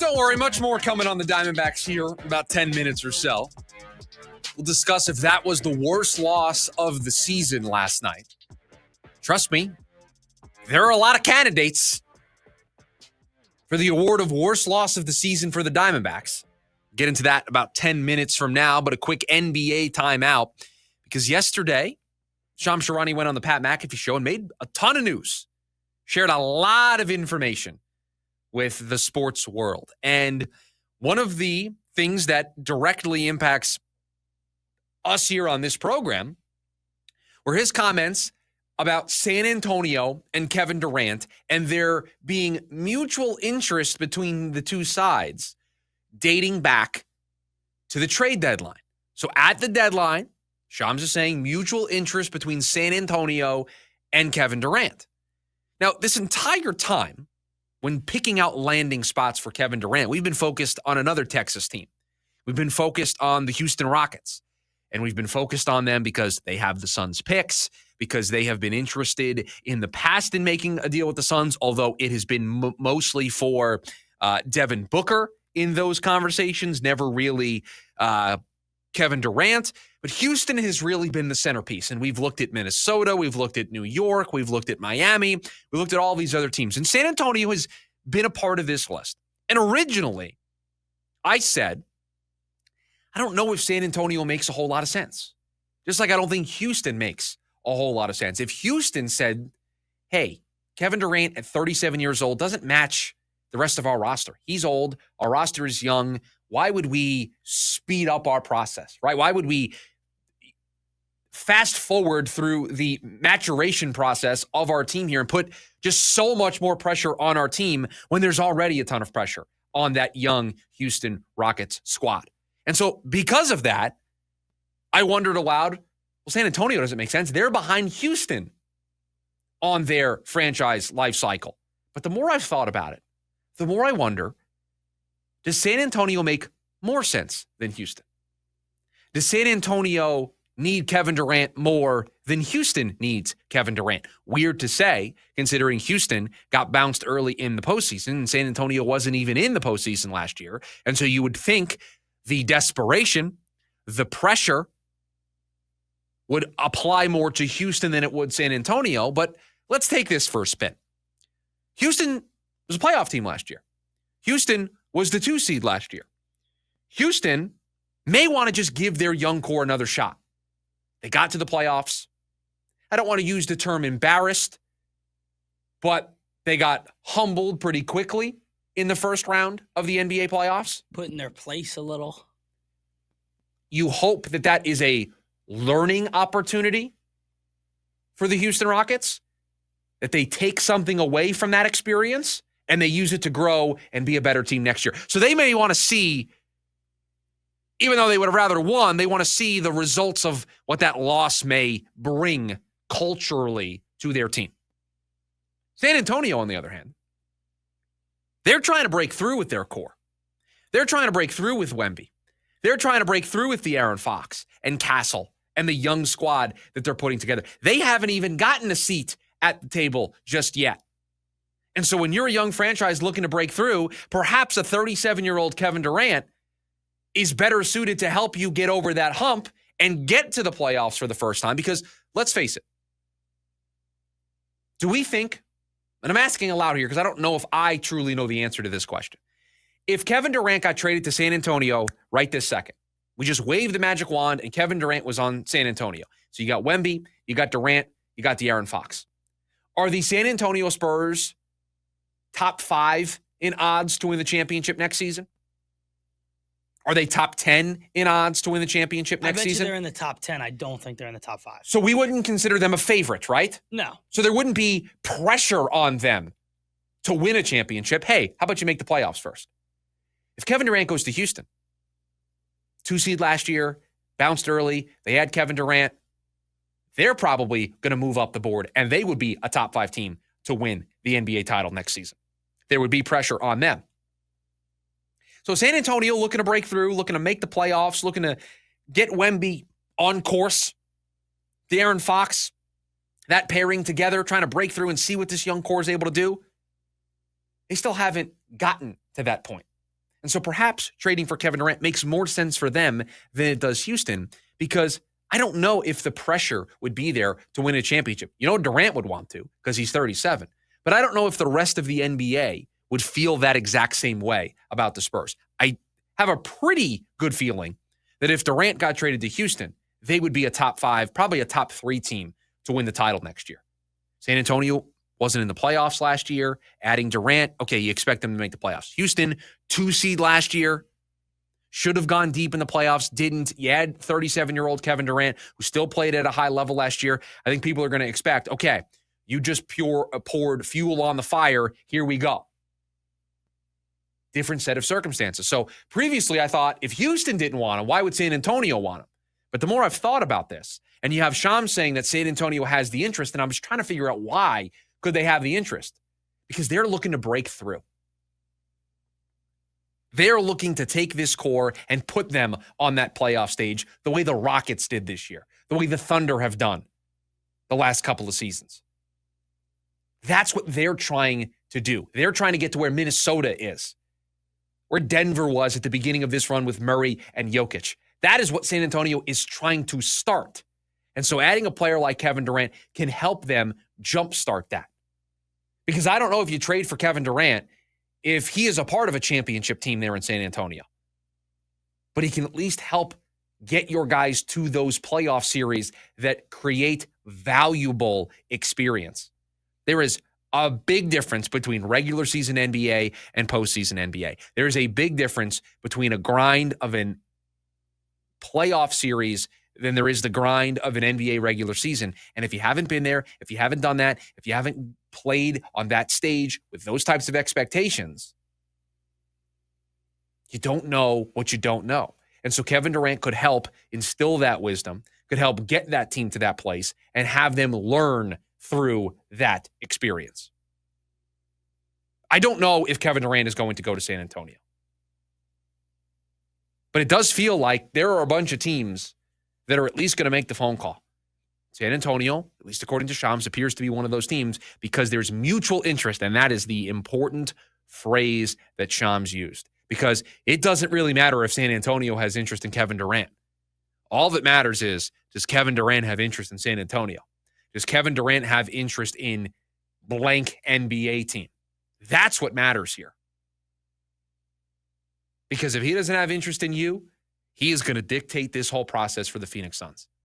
Don't worry, much more coming on the Diamondbacks here in about 10 minutes or so. We'll discuss if that was the worst loss of the season last night. Trust me, there are a lot of candidates for the award of worst loss of the season for the Diamondbacks. Get into that about 10 minutes from now, but a quick NBA timeout because yesterday, Shams Charania went on the Pat McAfee show and made a ton of news, shared a lot of information with the sports world. And one of the things that directly impacts us here on this program were his comments about San Antonio and Kevin Durant and there being mutual interest between the two sides dating back to the trade deadline. So at the deadline, Shams is saying mutual interest between San Antonio and Kevin Durant. Now, this entire time, when picking out landing spots for Kevin Durant, we've been focused on another Texas team. We've been focused on the Houston Rockets. And we've been focused on them because they have the Suns' picks, because they have been interested in the past in making a deal with the Suns, although it has been mostly for Devin Booker in those conversations, never really Kevin Durant. But Houston has really been the centerpiece. And we've looked at Minnesota. We've looked at New York. We've looked at Miami. We looked at all these other teams. And San Antonio has been a part of this list. And originally, I said, I don't know if San Antonio makes a whole lot of sense. Just like I don't think Houston makes a whole lot of sense. If Houston said, hey, Kevin Durant at 37 years old doesn't match the rest of our roster. He's old. Our roster is young. Why would we speed up our process, right? Why would we fast forward through the maturation process of our team here and put just so much more pressure on our team when there's already a ton of pressure on that young Houston Rockets squad? And so because of that, I wondered aloud, well, San Antonio doesn't make sense. They're behind Houston on their franchise life cycle. But the more I've thought about it, the more I wonder, does San Antonio make more sense than Houston? Does San Antonio need Kevin Durant more than Houston needs Kevin Durant? Weird to say, considering Houston got bounced early in the postseason, and San Antonio wasn't even in the postseason last year. And so you would think the desperation, the pressure would apply more to Houston than it would San Antonio. But let's take this for a spin. Houston was a playoff team last year. Houston was the 2 seed last year. Houston may want to just give their young core another shot. They got to the playoffs. I don't want to use the term embarrassed, but they got humbled pretty quickly in the first round of the NBA playoffs. Put in their place a little. You hope that that is a learning opportunity for the Houston Rockets, that they take something away from that experience and they use it to grow and be a better team next year. So they may want to see, even though they would have rather won, they want to see the results of what that loss may bring culturally to their team. San Antonio, on the other hand, they're trying to break through with their core. They're trying to break through with Wemby. They're trying to break through with the Aaron Fox and Castle and the young squad that they're putting together. They haven't even gotten a seat at the table just yet. And so when you're a young franchise looking to break through, perhaps a 37-year-old Kevin Durant is better suited to help you get over that hump and get to the playoffs for the first time. Because let's face it, do we think, and I'm asking aloud here because I don't know if I truly know the answer to this question. If Kevin Durant got traded to San Antonio right this second, we just waved the magic wand and Kevin Durant was on San Antonio. So you got Wemby, you got Durant, you got De'Aaron Fox. Are the San Antonio Spurs top 5 in odds to win the championship next season? Are they top 10 in odds to win the championship next season? I bet you they're in the top 10. I don't think they're in the top 5. So we wouldn't consider them a favorite, right? No. So there wouldn't be pressure on them to win a championship. Hey, how about you make the playoffs first? If Kevin Durant goes to Houston, 2 seed last year, bounced early, they had Kevin Durant, they're probably going to move up the board, and they would be a top 5 team to win the NBA title next season. There would be pressure on them. So San Antonio looking to break through, looking to make the playoffs, looking to get Wemby on course. De'Aaron Fox, that pairing together, trying to break through and see what this young core is able to do. They still haven't gotten to that point. And so perhaps trading for Kevin Durant makes more sense for them than it does Houston, because I don't know if the pressure would be there to win a championship. You know, Durant would want to because he's 37. But I don't know if the rest of the NBA would feel that exact same way about the Spurs. I have a pretty good feeling that if Durant got traded to Houston, they would be a top 5, probably a top 3 team to win the title next year. San Antonio wasn't in the playoffs last year. Adding Durant, okay, you expect them to make the playoffs. Houston, 2 seed last year, should have gone deep in the playoffs, didn't. You had 37-year-old Kevin Durant, who still played at a high level last year. I think people are going to expect, okay, you just poured fuel on the fire. Here we go. Different set of circumstances. So previously I thought if Houston didn't want him, why would San Antonio want him? But the more I've thought about this, and you have Shams saying that San Antonio has the interest, and I'm just trying to figure out why could they have the interest? Because they're looking to break through. They're looking to take this core and put them on that playoff stage the way the Rockets did this year, the way the Thunder have done the last couple of seasons. That's what they're trying to do. They're trying to get to where Minnesota is, where Denver was at the beginning of this run with Murray and Jokic. That is what San Antonio is trying to start. And so adding a player like Kevin Durant can help them jumpstart that. Because I don't know if you trade for Kevin Durant if he is a part of a championship team there in San Antonio. But he can at least help get your guys to those playoff series that create valuable experience. There is a big difference between regular season NBA and postseason NBA. There is a big difference between a grind of an playoff series than there is the grind of an NBA regular season. And if you haven't been there, if you haven't done that, if you haven't played on that stage with those types of expectations, you don't know what you don't know. And so Kevin Durant could help instill that wisdom, could help get that team to that place and have them learn through that experience. I don't know if Kevin Durant is going to go to San Antonio. But it does feel like there are a bunch of teams that are at least going to make the phone call. San Antonio, at least according to Shams, appears to be one of those teams because there's mutual interest, and that is the important phrase that Shams used. Because it doesn't really matter if San Antonio has interest in Kevin Durant. All that matters is, does Kevin Durant have interest in San Antonio? Does Kevin Durant have interest in blank NBA team? That's what matters here. Because if he doesn't have interest in you, he is going to dictate this whole process for the Phoenix Suns.